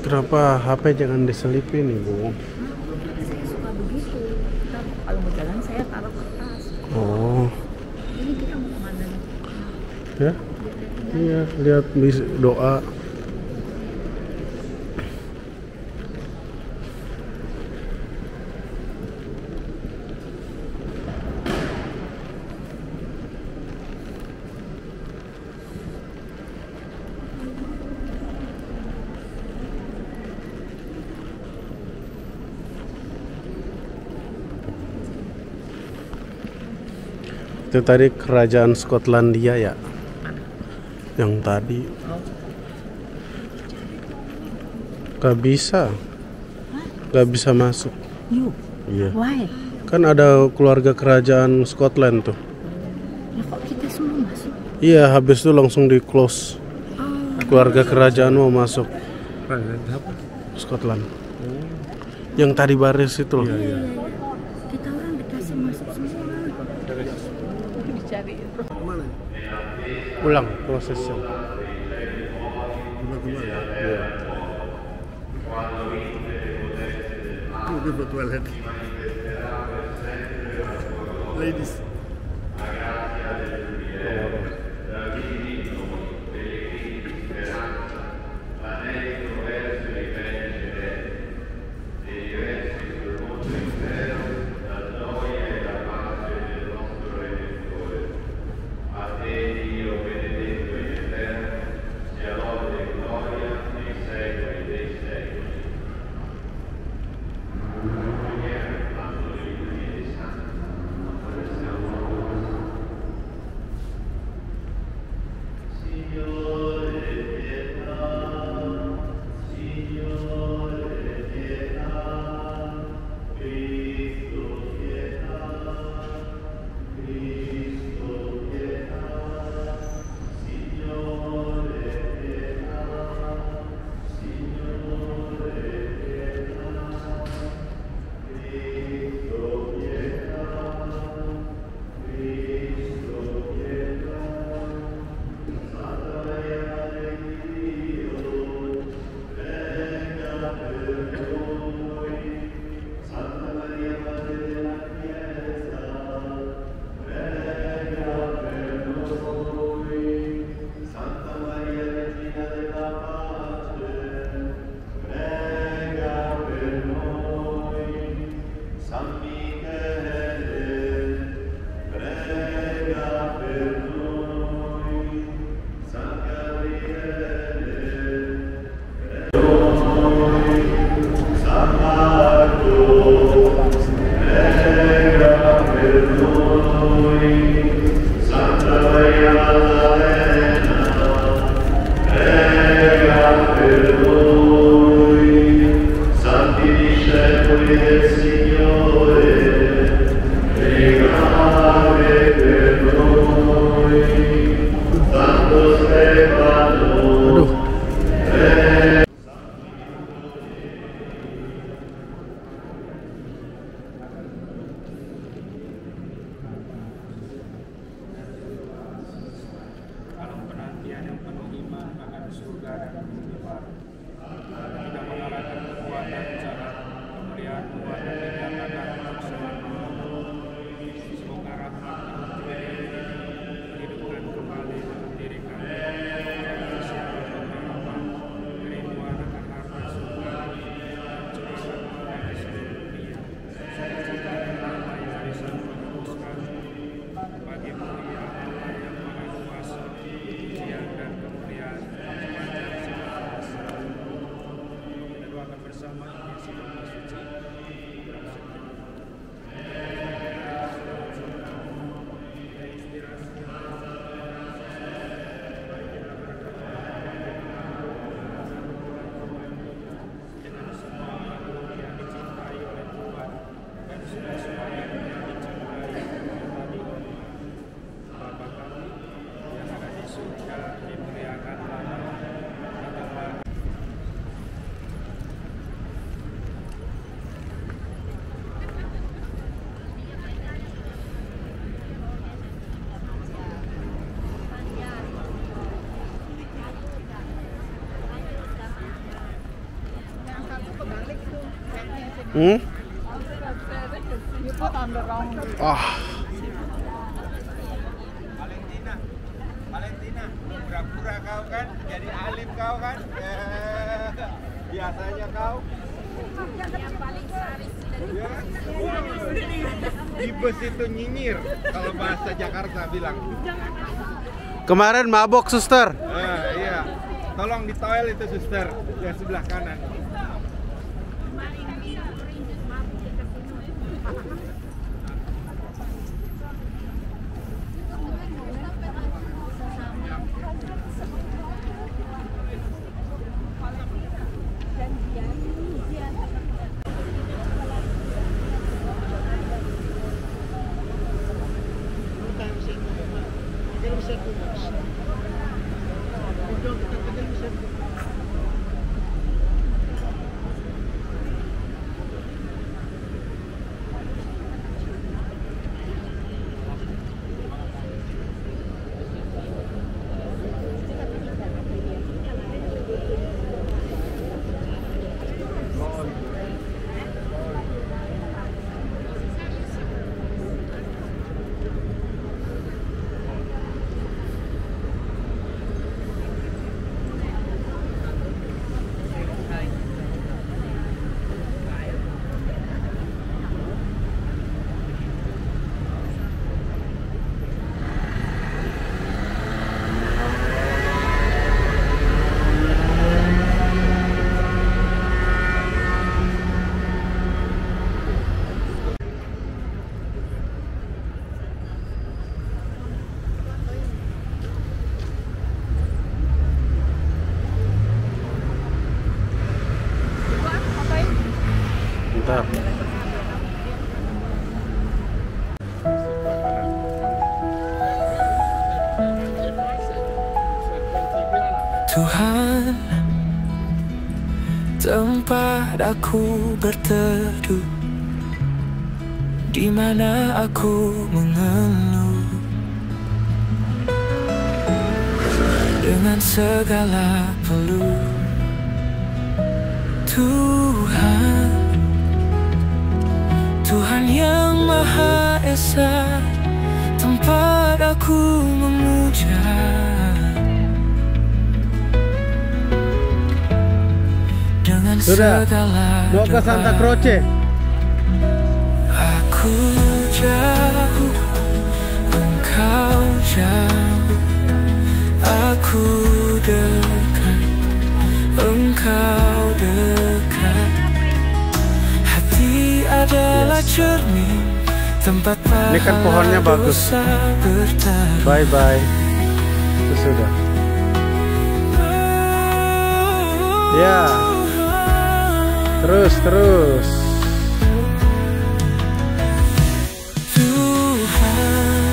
Kenapa HP jangan diselipin Ibu? Saya suka begitu. Kalau mau jalan saya taruh kertas. Oh. Ini kita mau kemana nih? Ya? Iya, lihat doa. Itu tadi kerajaan Skotlandia ya, yang tadi gak bisa masuk. Iya. Why? Kan ada keluarga kerajaan Scotland tuh. Ya kok kita semua masuk? Iya, habis itu langsung di close. Keluarga kerajaan mau masuk. Scotland. Yang tadi baris itu loh. Iya. Kita orang dikasih masuk semua. Dicari. Mana? Ulang prosesnya. Iya. Go to toilet. Ladies. Aduh. Dalam penantian yang penuh iman akan surga dan kehidupan, tidak mengalahkan kekuatan jalan kemuliaan Tuhan dan dinyatakan untuk selama-lamanya. Semoga rahmat yang menghidupkan kembali dalam diri kami, kasih harapan, kerinduan akan harta surga, dan curahan bagi seluruh dunia, sukacita dan damai dari Sang Penebus kami. Bagimu ya Allah yang Maha Kuasa, pujian dan kemuliaan sepanjang segala masa. Kita doakan bersama isi doa suci. Dengan semua makhluk yang dicintai oleh Tuhan dan semua yang dicintai tadi Bapa kami yang ada di surga, dimuliakanlah namamu. Hmm? You put on the wrong. Valentina, pura-pura kau kan, jadi alim kau kan. Biasanya kau. Di bus itu nyinyir, kalau bahasa Jakarta bilang. Kemarin mabok, suster. Iya, tolong di toilet itu suster, yang sebelah kanan. Bentar. Tuhan, tempat aku berteduh, di mana aku mengeluh dengan segala peluh. Tuhan, Tuhan yang Maha Esa, tempat aku memuja. Sudah, mau ke Santa Croce. Aku jauh, engkau jauh, aku dekat, engkau dekat. Hati adalah cermin, tempat pahala. Ini kan pohonnya bagus. Bye bye. Itu sudah. Ya. Terus. Tuhan,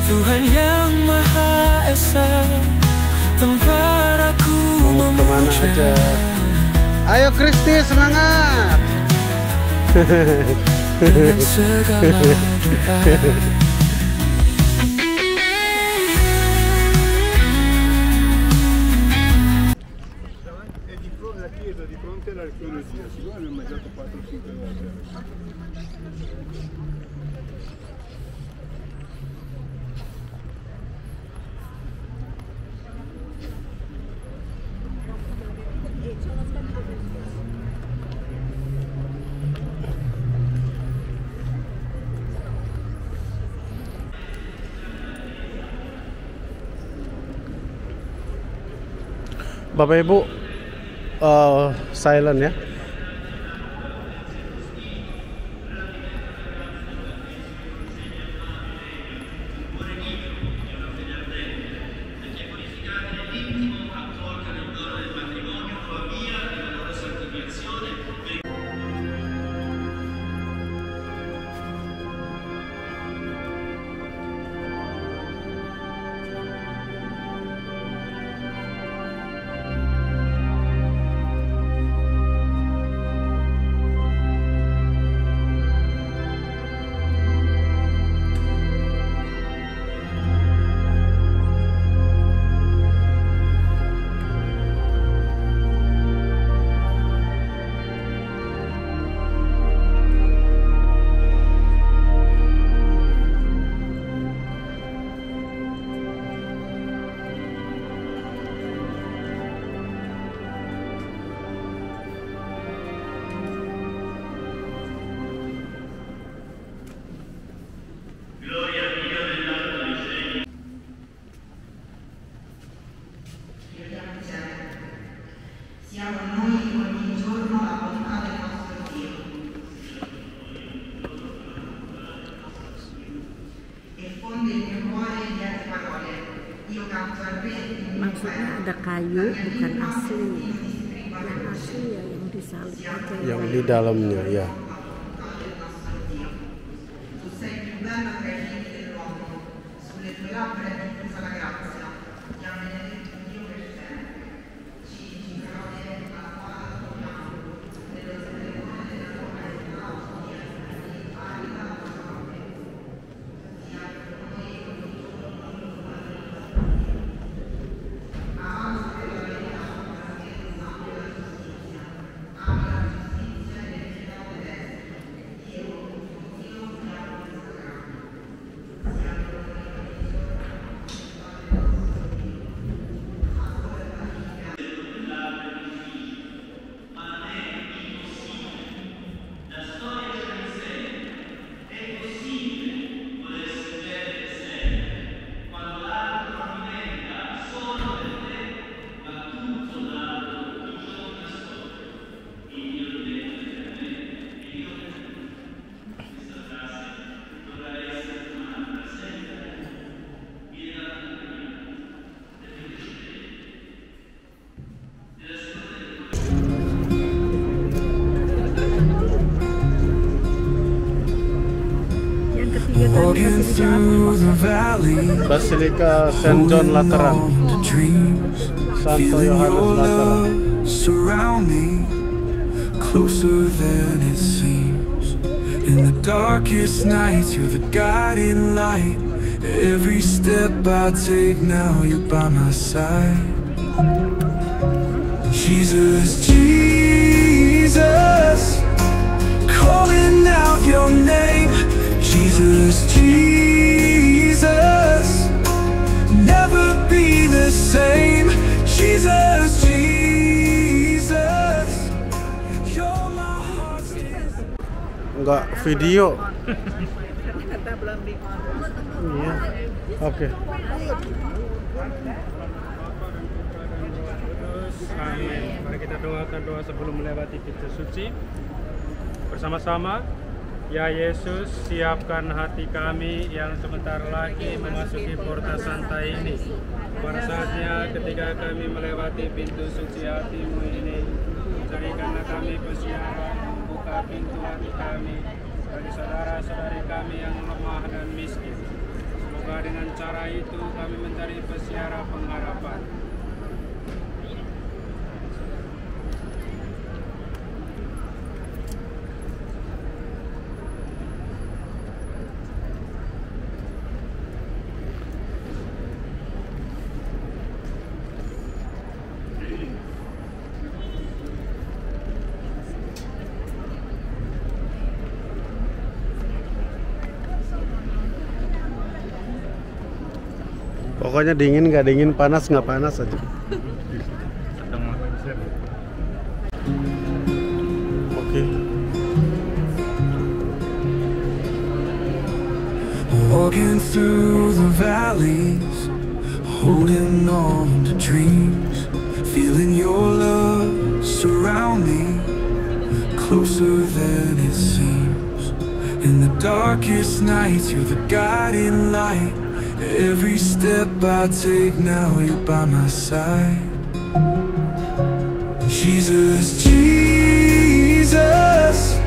Tuhan yang Maha esa tempat aku kemana aja. Ayo Kristi, semangat. Dengan segala doa. Di fronte all'archeologia, siccome abbiamo mangiato 4-5 volte. Bapak Ibu, silent ya. Siamo noi ogni giorno la bontà del nostro Dio. E fonde il mio cuore di altre parole. Io canto al Re. Maksudnya ada kayu bukan asli. Yang asli ya yang disalib aja. Yang di dalamnya ya. Tu sei più bello tra i figli dell'uomo. Sulle tue labbra è diffusa la grazia. Ti ha benedetto Dio per sempre. Basilika Saint John Lateran, Santo Yohanes Lateran. Surround me closer than it seems. In the darkest nights, you're the guiding light. Every step I take now, you're by my side. Jesus, Jesus, calling out your name. Jesus, Jesus, never be the same. Jesus, Jesus, you're my heart's desire. Enggak video. Kita belum di Iya. Oke. Amin. Mari kita doakan doa sebelum melewati pintu suci bersama-sama. Ya Yesus, siapkan hati kami yang sebentar lagi memasuki Porta Santa ini. Pada saatnya ketika kami melewati pintu suci hati-Mu ini, jadikanlah kami persiapan membuka pintu hati kami bagi saudara-saudari kami yang lemah dan miskin. Semoga Semoga dengan cara itu kami mencari pesiara pengharapan. Pokoknya dingin nggak dingin, panas nggak panas aja. Oke. Walking through the valleys, holding on to dreams, feeling your love surround me, closer than it seems. In the darkest nights, you're the guiding light. Every step I take now, you're by my side. Jesus, Jesus,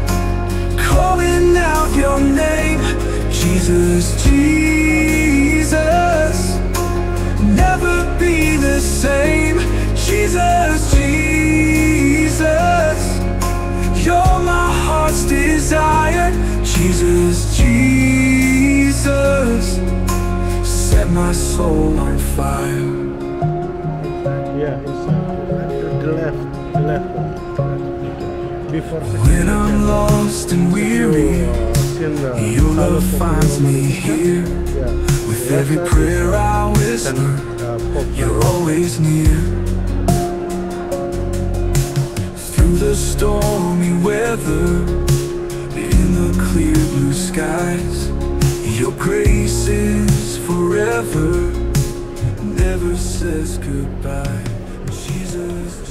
calling out your name. Jesus, Jesus, never be the same. Jesus, Jesus, you're my heart's desire. Jesus, Jesus, set my soul on fire. Yeah, the left. Before when I'm lost and weary, your love finds me here. With every prayer I whisper, you're always near. Through the stormy weather, in the clear blue skies, your grace is forever, never says goodbye. Jesus.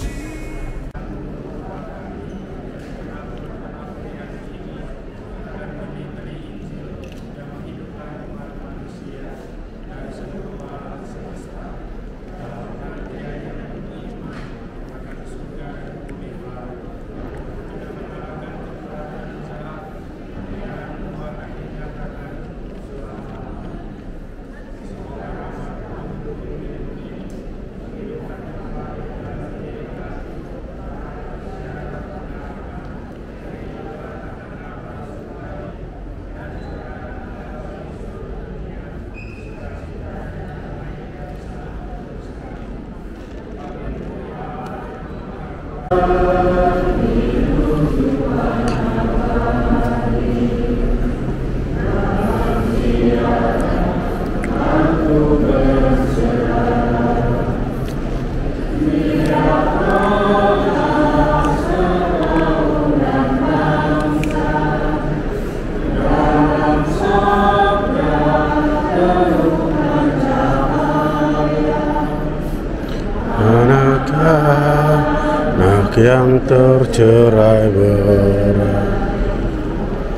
Anak yang tercerai berai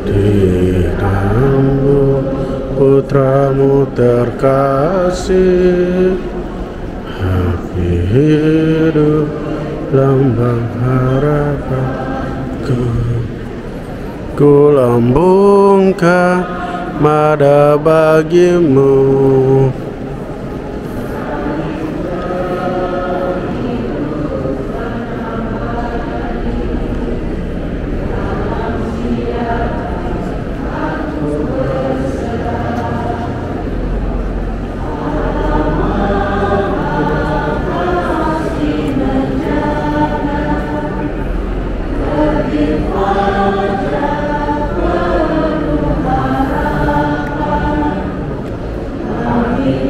di dalammu, putramu terkasih, api hidup lambang harapanku. Ku lambungkan mada bagimu. Amin.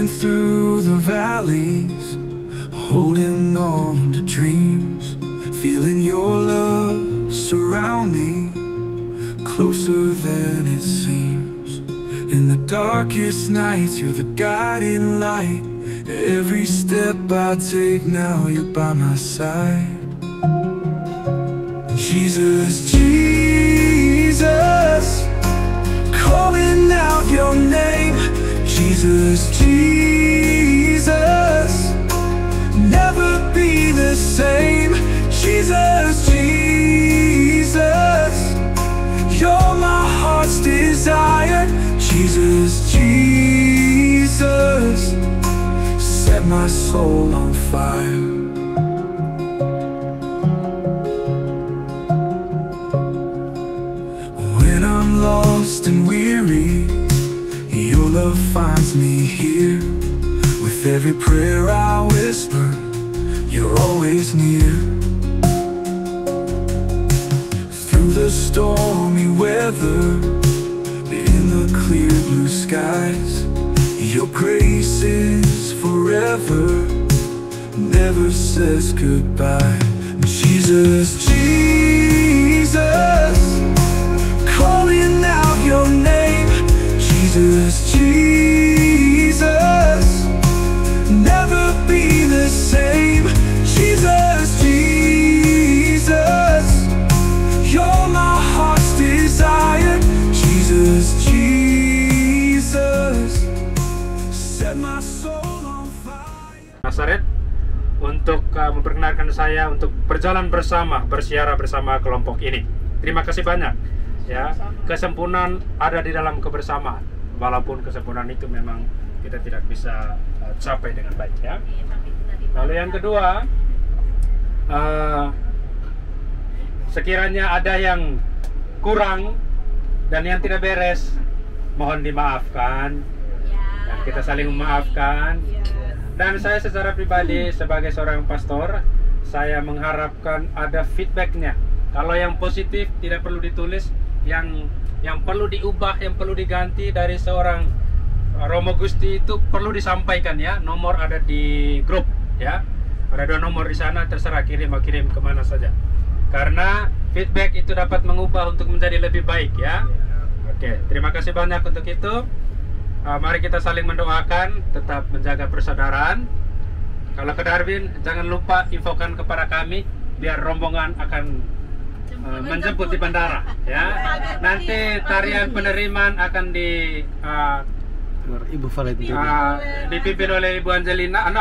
Walking through the valleys, holding on to dreams, feeling your love surround me, closer than it seems. In the darkest nights, you're the guiding light. Every step I take now, you're by my side. Jesus, Jesus, calling out your name. Jesus, Jesus, never be the same. Jesus, Jesus, you're my heart's desire. Jesus, Jesus, set my soul on fire. When I'm lost and weary, your love finds me here. With every prayer I whisper, you're always near. Through the stormy weather, in the clear blue skies, your grace is forever, never says goodbye. Jesus, Jesus, calling out your name. Jesus, Jesus, never be the same. Jesus, Jesus, you're my heart's desire. Jesus, Jesus, set my soul on fire. Nazaret untuk memperkenalkan saya untuk berjalan bersama, bersiara bersama kelompok ini. Terima kasih banyak. Ya, kesempurnaan ada di dalam kebersamaan. Walaupun kesempurnaan itu memang kita tidak bisa capai dengan baik, ya. Lalu yang kedua, sekiranya ada yang kurang dan yang tidak beres, mohon dimaafkan. Dan kita saling memaafkan. Dan saya secara pribadi sebagai seorang pastor, saya mengharapkan ada feedbacknya. Kalau yang positif tidak perlu ditulis, yang perlu diubah, yang perlu diganti dari seorang Romo Gusti itu perlu disampaikan, ya. Nomor ada di grup, ya. Ada 2 nomor di sana, terserah kirim kemana saja. Karena feedback itu dapat mengubah untuk menjadi lebih baik, ya. Oke, terima kasih banyak untuk itu. Mari kita saling mendoakan, tetap menjaga persaudaraan. Kalau ke Darwin, jangan lupa infokan kepada kami, biar rombongan akan menjemput di bandara, ya. Nanti tarian penerimaan akan Ibu Valentina dipimpin oleh Ibu Angelina.